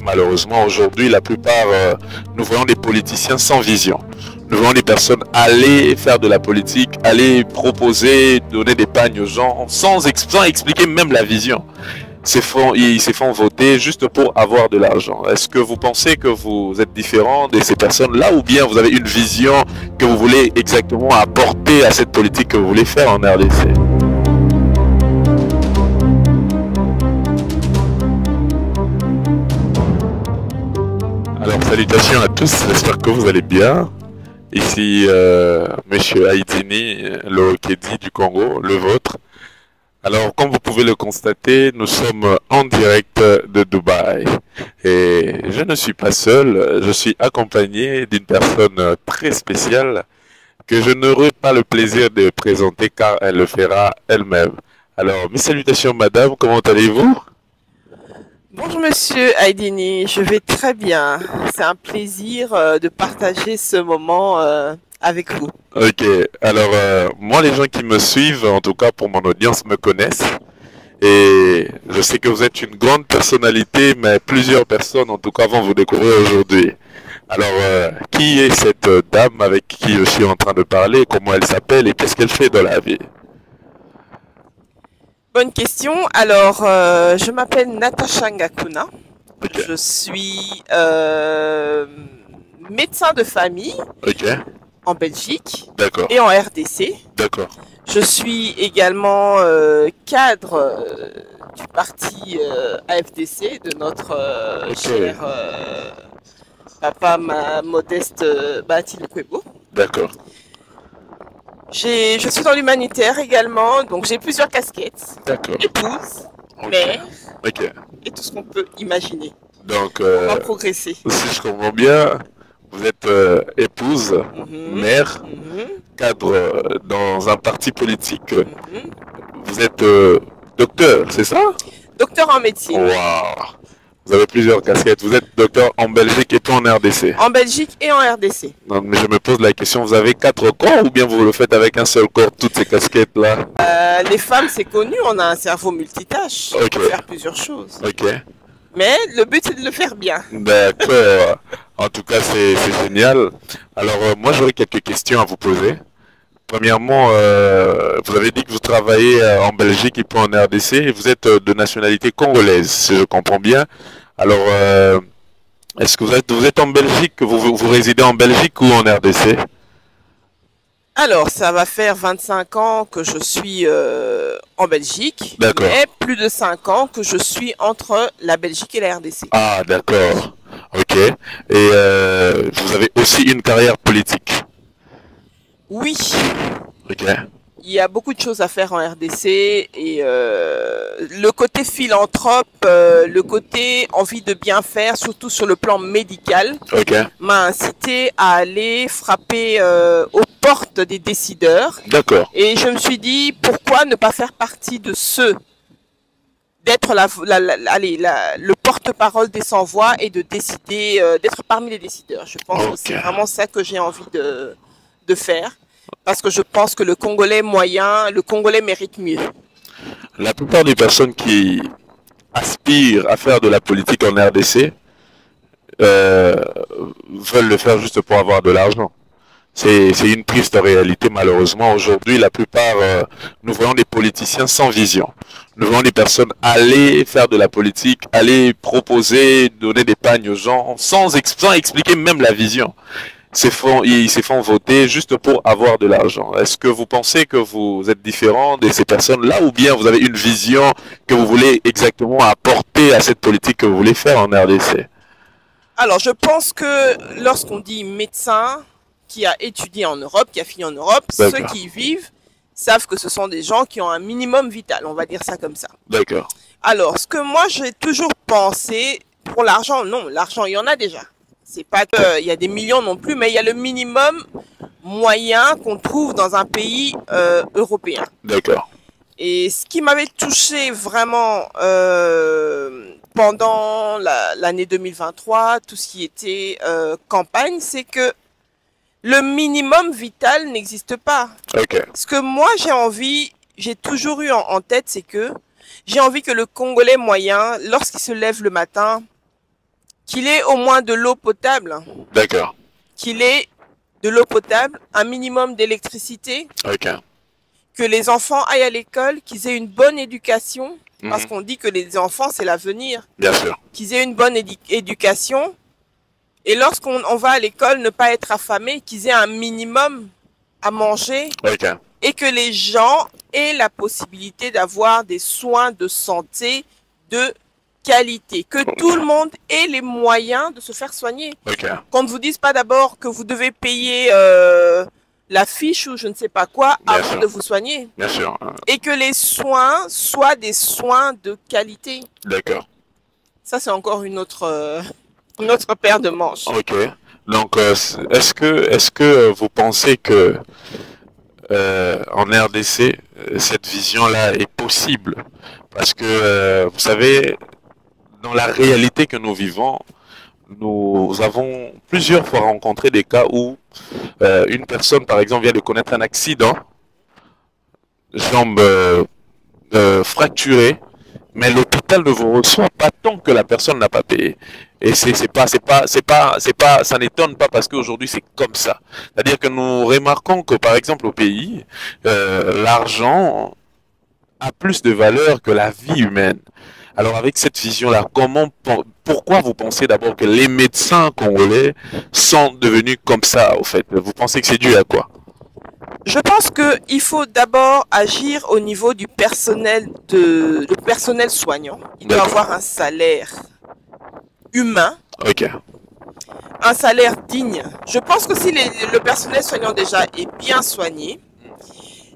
Malheureusement, aujourd'hui, la plupart, nous voyons des politiciens sans vision. Nous voyons des personnes aller faire de la politique, aller proposer, donner des pagnes aux gens, sans expliquer même la vision. Ils se font voter juste pour avoir de l'argent. Est-ce que vous pensez que vous êtes différent de ces personnes-là ou bien vous avez une vision que vous voulez exactement apporter à cette politique que vous voulez faire en RDC? Alors, salutations à tous, j'espère que vous allez bien. Ici, Monsieur Haïdini, le Okedi du Congo, le vôtre. Alors, comme vous pouvez le constater, nous sommes en direct de Dubaï. Et je ne suis pas seul, je suis accompagné d'une personne très spéciale que je n'aurai pas le plaisir de présenter car elle le fera elle-même. Alors, mes salutations madame, comment allez-vous? Bonjour Monsieur Haïdini, je vais très bien. C'est un plaisir de partager ce moment avec vous. Ok, alors moi les gens qui me suivent, en tout cas pour mon audience, me connaissent. Et je sais que vous êtes une grande personnalité, mais plusieurs personnes en tout cas vont vous découvrir aujourd'hui. Alors, qui est cette dame avec qui je suis en train de parler? Comment elle s'appelle et qu'est-ce qu'elle fait dans la vie? Bonne question. Alors, je m'appelle Natacha Ngakuna. Ok, Je suis médecin de famille ok, en Belgique d'accord, et en RDC. d'accord, Je suis également cadre du parti AFDC de notre ok, cher papa Modeste Bathily Kwebo. d'accord, Je suis dans l'humanitaire également, donc j'ai plusieurs casquettes. d'accord, Épouse, ok, mère ok. et tout ce qu'on peut imaginer. Donc, On va progresser. si je comprends bien, vous êtes épouse, Mhm, mère, mhm, cadre dans un parti politique. mhm. Vous êtes docteur, c'est ça? Docteur en médecine, Waouh! Vous avez plusieurs casquettes. Vous êtes docteur en Belgique et tout en RDC. en Belgique et en RDC. Non, mais je me pose la question, vous avez quatre corps ou bien vous le faites avec un seul corps, toutes ces casquettes-là? Les femmes, c'est connu, on a un cerveau multitâche. On Ok, peut faire plusieurs choses. ok, Mais le but, c'est de le faire bien. d'accord. En tout cas, c'est génial. Alors, moi, j'aurais quelques questions à vous poser. Premièrement, vous avez dit que vous travaillez en Belgique et puis en RDC et vous êtes de nationalité congolaise, si je comprends bien. Alors, est-ce que vous êtes en Belgique, vous résidez en Belgique ou en RDC? Alors, ça va faire 25 ans que je suis en Belgique, D'accord. mais plus de 5 ans que je suis entre la Belgique et la RDC. Ah, d'accord. Ok. Et vous avez aussi une carrière politique. Oui, Ok. il y a beaucoup de choses à faire en RDC et le côté philanthrope, le côté envie de bien faire, surtout sur le plan médical, Ok. m'a incité à aller frapper aux portes des décideurs. D'accord. Et je me suis dit, pourquoi ne pas faire partie de ceux, d'être le porte-parole des sans-voix et de décider, d'être parmi les décideurs. Je pense que Ok. c'est vraiment ça que j'ai envie de faire. Parce que je pense que le Congolais moyen, le Congolais mérite mieux. La plupart des personnes qui aspirent à faire de la politique en RDC euh, veulent le faire juste pour avoir de l'argent. C'est une triste réalité malheureusement. Aujourd'hui, la plupart, nous voyons des politiciens sans vision. Nous voyons des personnes aller faire de la politique, aller proposer, donner des pagnes aux gens, sans expliquer même la vision. Ils se font voter juste pour avoir de l'argent. Est-ce que vous pensez que vous êtes différent de ces personnes-là ou bien vous avez une vision que vous voulez exactement apporter à cette politique que vous voulez faire en RDC? Alors, je pense que lorsqu'on dit médecin qui a étudié en Europe, qui a fini en Europe, ceux D'accord, qui y vivent savent que ce sont des gens qui ont un minimum vital, on va dire ça comme ça. d'accord, Alors, ce que moi j'ai toujours pensé, pour l'argent, non, l'argent il y en a déjà. C'est pas qu'il y a des millions non plus, mais il y a le minimum moyen qu'on trouve dans un pays européen. d'accord. Et ce qui m'avait touché vraiment pendant l'année 2023, tout ce qui était campagne, c'est que le minimum vital n'existe pas. Ok, Ce que moi j'ai toujours eu en tête, c'est que j'ai envie que le Congolais moyen, lorsqu'il se lève le matin, qu'il ait au moins de l'eau potable, D'accord. qu'il ait de l'eau potable, un minimum d'électricité, Ok. que les enfants aillent à l'école, qu'ils aient une bonne éducation, parce Mhm. qu'on dit que les enfants, c'est l'avenir, Bien sûr. qu'ils aient une bonne éducation, et lorsqu'on va à l'école, ne pas être affamé, qu'ils aient un minimum à manger, Ok. et que les gens aient la possibilité d'avoir des soins de santé de qualité, que tout le monde ait les moyens de se faire soigner. Ok. Qu'on ne vous dise pas d'abord que vous devez payer la fiche ou je ne sais pas quoi Bien avant sûr. de vous soigner. Bien sûr. Et que les soins soient des soins de qualité. D'accord. Ça, c'est encore une autre paire de manches. Ok. Donc, est-ce que vous pensez que en RDC, cette vision-là est possible? Parce que, vous savez, dans la réalité que nous vivons, nous avons plusieurs fois rencontré des cas où une personne, par exemple, vient de connaître un accident, jambe fracturée, mais l'hôpital ne vous reçoit pas tant que la personne n'a pas payé. Et ça n'étonne pas parce qu'aujourd'hui c'est comme ça. C'est-à-dire que nous remarquons que par exemple au pays, l'argent a plus de valeur que la vie humaine. Alors avec cette vision-là, pourquoi vous pensez d'abord que les médecins congolais sont devenus comme ça au fait? Vous pensez que c'est dû à quoi? Je pense qu'il faut d'abord agir au niveau du personnel, le personnel soignant. Il doit avoir un salaire humain, Ok. un salaire digne. Je pense que si le personnel soignant déjà est bien soigné,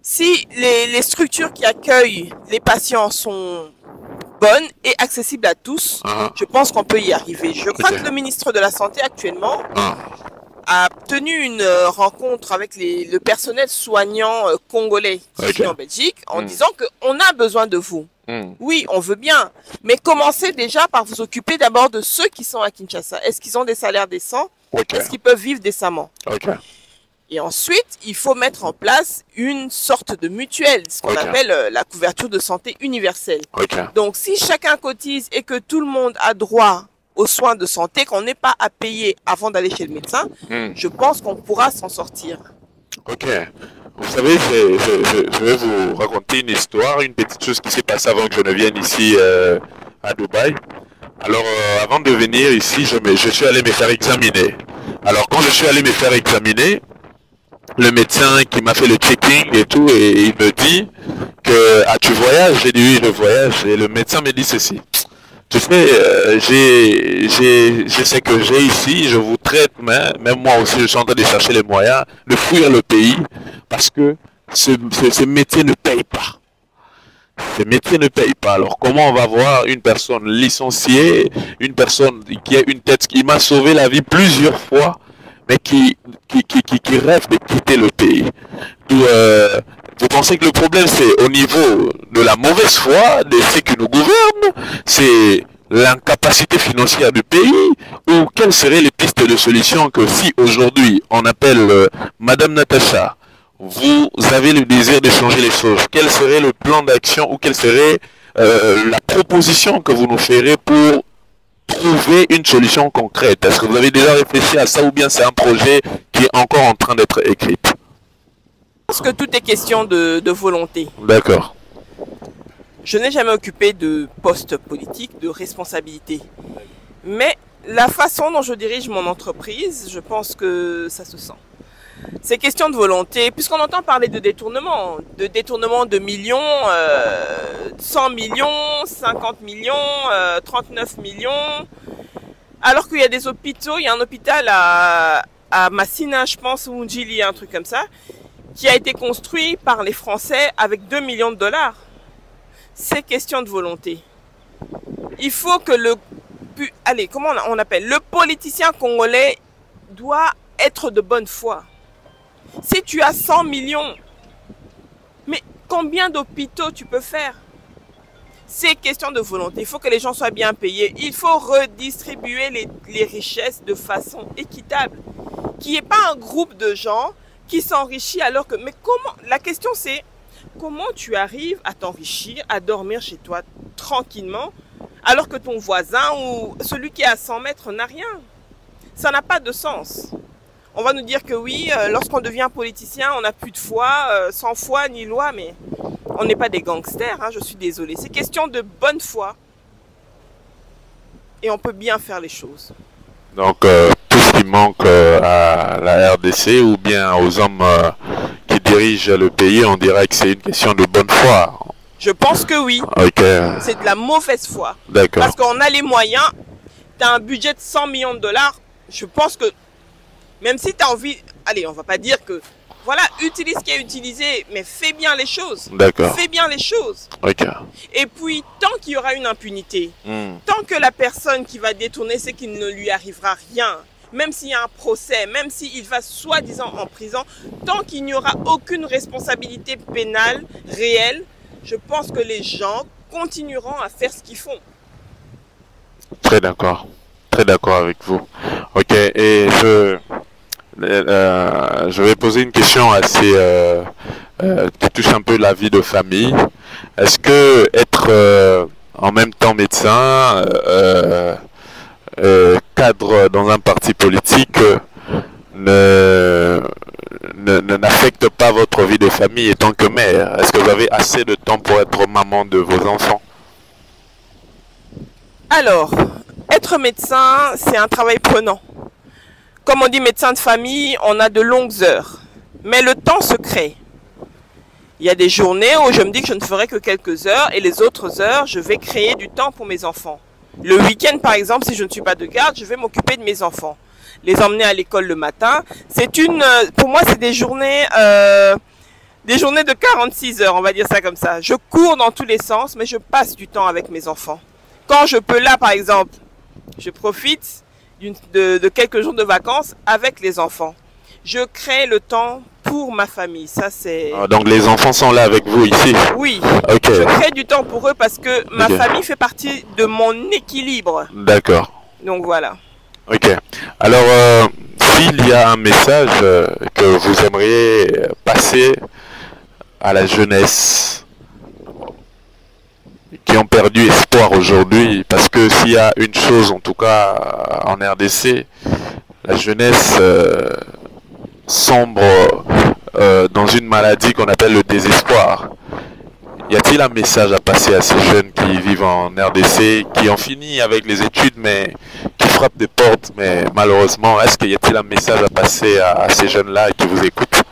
si les structures qui accueillent les patients sont bonnes et accessibles à tous, je pense qu'on peut y arriver. Je crois que le ministre de la Santé actuellement a tenu une rencontre avec le personnel soignant congolais qui vit en Belgique en disant qu'on a besoin de vous. Oui, on veut bien, mais commencez déjà par vous occuper d'abord de ceux qui sont à Kinshasa. Est-ce qu'ils ont des salaires décents? Est-ce qu'ils peuvent vivre décemment? Et ensuite, il faut mettre en place une sorte de mutuelle, ce qu'on appelle la couverture de santé universelle. Donc, si chacun cotise et que tout le monde a droit aux soins de santé, qu'on n'ait pas à payer avant d'aller chez le médecin, je pense qu'on pourra s'en sortir. Ok. Vous savez, je vais vous raconter une histoire, une petite chose qui s'est passée avant que je ne vienne ici à Dubaï. Alors, avant de venir ici, je suis allé me faire examiner. Alors, quand je suis allé me faire examiner, le médecin qui m'a fait le checking et tout, et il me dit que tu voyages? J'ai dit oui, je voyage. Et le médecin me dit ceci. Tu sais, je sais que j'ai ici, je vous traite, mais même moi aussi, je suis en train de chercher les moyens de fuir le pays parce que ce métier ne paye pas. Ce métier ne paye pas. Alors, comment on va voir une personne licenciée, une personne qui a une tête qui m'a sauvé la vie plusieurs fois, mais qui rêve de quitter le pays? Vous pensez que le problème c'est au niveau de la mauvaise foi de ceux qui nous gouvernent, c'est l'incapacité financière du pays, ou quelles seraient les pistes de solution que si aujourd'hui on appelle Madame Natacha, vous avez le désir de changer les choses, quel serait le plan d'action ou quelle serait la proposition que vous nous ferez pour trouver une solution concrète? Est-ce que vous avez déjà réfléchi à ça ou bien c'est un projet qui est encore en train d'être écrit? Je pense que tout est question de volonté. D'accord. Je n'ai jamais occupé de poste politique, de responsabilité. Mais la façon dont je dirige mon entreprise, je pense que ça se sent. C'est question de volonté, puisqu'on entend parler de détournement de millions, 100 millions, 50 millions, 39 millions. Alors qu'il y a des hôpitaux, il y a un hôpital à Massina, je pense, ou Njili, un truc comme ça, qui a été construit par les Français avec 2 millions de dollars. C'est question de volonté. Il faut que comment on appelle? Le politicien congolais doit être de bonne foi. Si tu as 100 millions, mais combien d'hôpitaux tu peux faire? C'est question de volonté. Il faut que les gens soient bien payés. Il faut redistribuer les richesses de façon équitable. Qu'il n'y ait pas un groupe de gens qui s'enrichit alors que... Mais comment? La question c'est, comment tu arrives à t'enrichir, à dormir chez toi tranquillement, alors que ton voisin ou celui qui est à 100 mètres n'a rien. Ça n'a pas de sens. On va nous dire que oui, lorsqu'on devient politicien, on n'a plus de foi, sans foi ni loi, mais on n'est pas des gangsters, hein, je suis désolée. C'est question de bonne foi. Et on peut bien faire les choses. Donc, tout ce qui manque à la RDC ou bien aux hommes qui dirigent le pays, on dirait que c'est une question de bonne foi. Je pense que oui. Ok. C'est de la mauvaise foi. D'accord. Parce qu'on a les moyens, tu as un budget de 100 millions de dollars, je pense que même si tu as envie, allez, on va pas dire que, voilà, utilise ce qui est utilisé, mais fais bien les choses. D'accord. Fais bien les choses. Ok. Et puis, tant qu'il y aura une impunité, tant que la personne qui va détourner, c'est qu'il ne lui arrivera rien, même s'il y a un procès, même s'il va soi-disant en prison, tant qu'il n'y aura aucune responsabilité pénale réelle, je pense que les gens continueront à faire ce qu'ils font. Très d'accord. Très d'accord avec vous. Ok. Et je vais poser une question assez qui touche un peu la vie de famille. Est-ce que être en même temps médecin, cadre dans un parti politique n'affecte pas votre vie de famille étant que mère? Est-ce que vous avez assez de temps pour être maman de vos enfants? Alors, être médecin, c'est un travail prenant. Comme on dit médecin de famille, on a de longues heures. Mais le temps se crée. Il y a des journées où je me dis que je ne ferai que quelques heures et les autres heures, je vais créer du temps pour mes enfants. Le week-end, par exemple, si je ne suis pas de garde, je vais m'occuper de mes enfants. Les emmener à l'école le matin. Pour moi, c'est des journées de 46 heures, on va dire ça comme ça. Je cours dans tous les sens, mais je passe du temps avec mes enfants. Quand je peux là, par exemple, je profite de quelques jours de vacances avec les enfants. Je crée le temps pour ma famille. Ça, c'est... Donc les enfants sont là avec vous ici? Oui. Okay. Je crée du temps pour eux parce que ma famille fait partie de mon équilibre. D'accord. Donc voilà. Ok. Alors, s'il y a un message que vous aimeriez passer à la jeunesse qui ont perdu espoir aujourd'hui, parce que s'il y a une chose, en tout cas en RDC, la jeunesse sombre dans une maladie qu'on appelle le désespoir. Y a-t-il un message à passer à ces jeunes qui vivent en RDC, qui ont fini avec les études, mais qui frappent des portes, mais malheureusement, est-ce qu'il y a-t-il un message à passer à ces jeunes-là qui vous écoutent?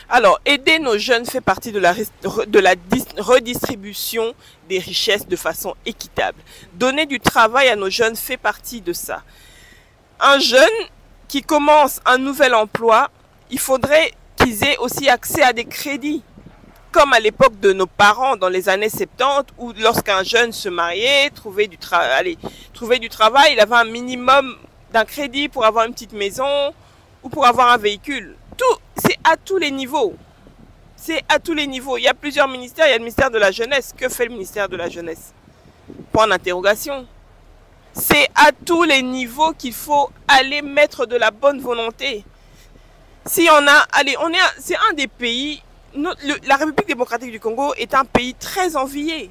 Alors, aider nos jeunes fait partie de la redistribution des richesses de façon équitable. Donner du travail à nos jeunes fait partie de ça. Un jeune qui commence un nouvel emploi, il faudrait qu'ils aient aussi accès à des crédits. Comme à l'époque de nos parents dans les années 70, où lorsqu'un jeune se mariait, trouvait du travail, il avait un minimum d'un crédit pour avoir une petite maison ou pour avoir un véhicule. C'est à tous les niveaux. C'est à tous les niveaux. Il y a plusieurs ministères. Il y a le ministère de la Jeunesse. Que fait le ministère de la Jeunesse? Point d'interrogation. C'est à tous les niveaux qu'il faut aller mettre de la bonne volonté. Si on a, c'est un des pays, la République démocratique du Congo est un pays très envié.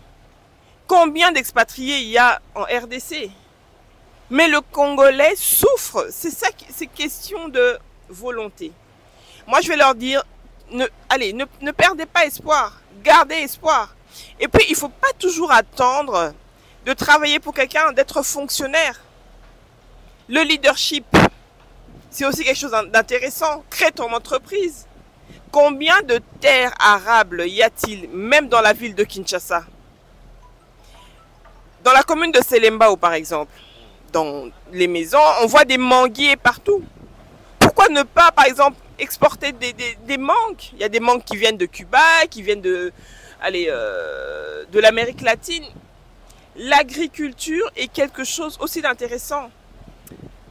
Combien d'expatriés il y a en RDC? Mais le Congolais souffre. C'est ça, c'est question de volonté. Moi, je vais leur dire, ne perdez pas espoir, gardez espoir. Et puis, il ne faut pas toujours attendre de travailler pour quelqu'un, d'être fonctionnaire. Le leadership, c'est aussi quelque chose d'intéressant. Crée ton entreprise. Combien de terres arables y a-t-il, même dans la ville de Kinshasa? Dans la commune de Selembao, par exemple, dans les maisons, on voit des manguiers partout. Pourquoi ne pas, par exemple, exporter des mangues? Il y a des mangues qui viennent de Cuba, qui viennent de l'Amérique latine. L'agriculture est quelque chose aussi d'intéressant.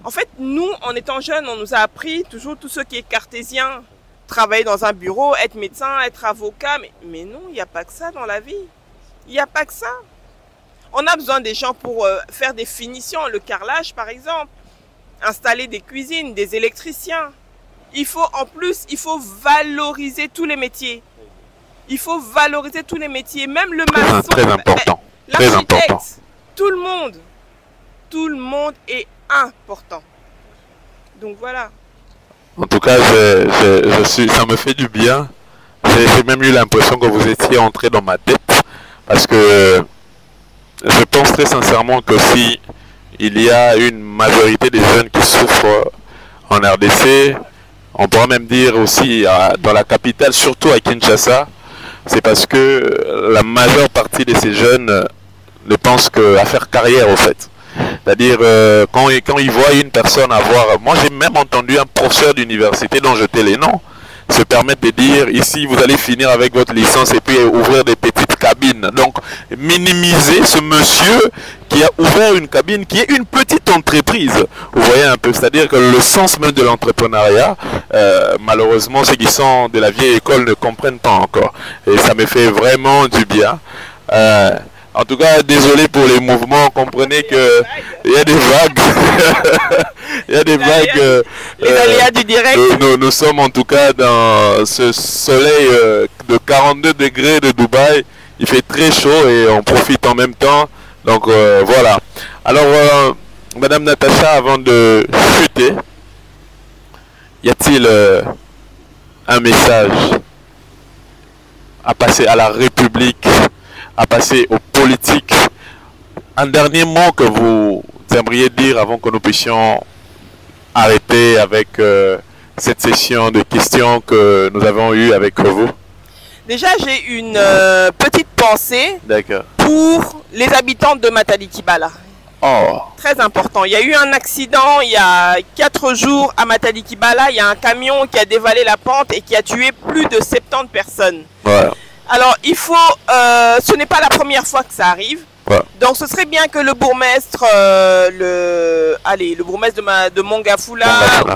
En fait, nous, en étant jeunes, on nous a appris toujours tout ce qui est cartésien. Travailler dans un bureau, être médecin, être avocat. Mais non, il n'y a pas que ça dans la vie. Il n'y a pas que ça. On a besoin des gens pour faire des finitions, le carrelage par exemple. Installer des cuisines, des électriciens. En plus, il faut valoriser tous les métiers. Il faut valoriser tous les métiers, même le maçon. Très important. Très important. Tout le monde est important. Donc voilà. En tout cas, ça me fait du bien. J'ai même eu l'impression que vous étiez entré dans ma tête. Parce que je pense très sincèrement que si il y a une majorité des jeunes qui souffrent en RDC, on pourra même dire aussi dans la capitale, surtout à Kinshasa, c'est parce que la majeure partie de ces jeunes ne pensent qu'à faire carrière au fait. C'est-à-dire quand ils voient une personne avoir... Moi j'ai même entendu un professeur d'université dont je tais les noms se permettre de dire ici vous allez finir avec votre licence et puis ouvrir des petites cabines. Donc minimiser ce monsieur qui a ouvert une cabine qui est une petite entreprise. Vous voyez un peu, c'est-à-dire que le sens même de l'entrepreneuriat, malheureusement ceux qui sont de la vieille école ne comprennent pas encore. Et ça me fait vraiment du bien. En tout cas, désolé pour les mouvements, comprenez que il y a des vagues. Il y a des vagues. Les aléas du direct. Nous sommes en tout cas dans ce soleil de 42 degrés de Dubaï. Il fait très chaud et on profite en même temps. Donc voilà. Alors, Madame Natacha, avant de chuter, y a-t-il un message à passer à la République, à passer aux politiques? Un dernier mot que vous aimeriez dire avant que nous puissions arrêter avec cette session de questions que nous avons eue avec vous? Déjà, j'ai une petite pensée pour les habitants de Matadi Kibala. Oh. Très important. Il y a eu un accident il y a 4 jours à Matadi Kibala. Il y a un camion qui a dévalé la pente et qui a tué plus de 70 personnes. Ouais. Alors, il faut... ce n'est pas la première fois que ça arrive. Ouais. Donc, ce serait bien que le bourgmestre, le bourgmestre de Mongafula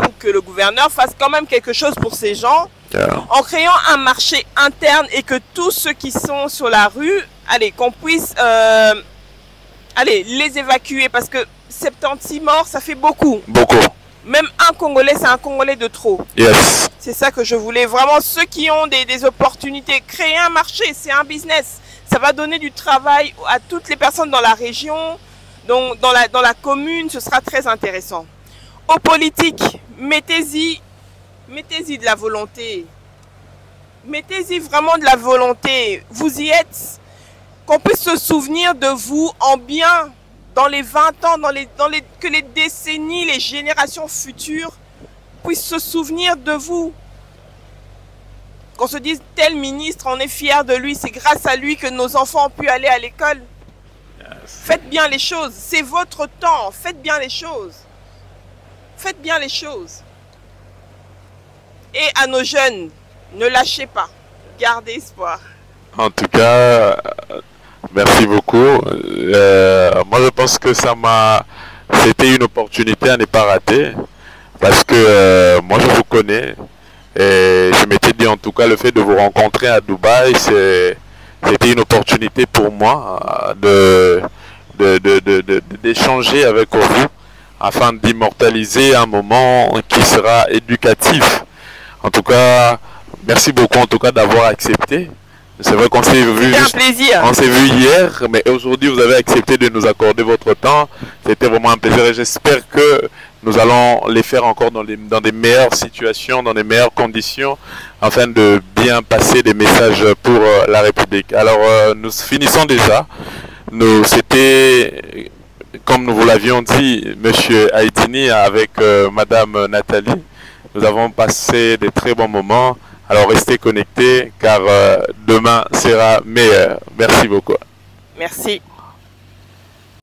ou que le gouverneur fasse quand même quelque chose pour ces gens. Yeah. En créant un marché interne et que tous ceux qui sont sur la rue, qu'on puisse les évacuer parce que 76 morts, ça fait beaucoup. Beaucoup. Même un Congolais, c'est un Congolais de trop. Yes. C'est ça que je voulais. Vraiment, ceux qui ont des opportunités, créer un marché, c'est un business. Ça va donner du travail à toutes les personnes dans la région, donc dans la commune, ce sera très intéressant. Aux politiques, mettez-y de la volonté. Mettez-y vraiment de la volonté. Vous y êtes. Qu'on puisse se souvenir de vous en bien dans les 20 ans, que les décennies, les générations futures puissent se souvenir de vous. Qu'on se dise, tel ministre, on est fier de lui, c'est grâce à lui que nos enfants ont pu aller à l'école. Yes. Faites bien les choses, c'est votre temps, faites bien les choses. Faites bien les choses. Et à nos jeunes, ne lâchez pas, gardez espoir. En tout cas, merci beaucoup. Moi, je pense que c'était une opportunité à ne pas rater. Parce que moi, je vous connais. Et je m'étais dit, en tout cas, le fait de vous rencontrer à Dubaï, c'était une opportunité pour moi d'échanger avec vous afin d'immortaliser un moment qui sera éducatif. En tout cas, merci beaucoup en tout cas d'avoir accepté. C'est vrai qu'on s'est vu, on s'est vu hier, mais aujourd'hui vous avez accepté de nous accorder votre temps. C'était vraiment un plaisir et j'espère que nous allons les faire encore dans des meilleures situations, dans des meilleures conditions, afin de bien passer des messages pour la République. Alors nous finissons déjà. C'était, comme nous vous l'avions dit, Monsieur Haïtini avec Madame Nathalie. Nous avons passé des très bons moments. Alors restez connectés car demain sera meilleur. Merci beaucoup. Merci.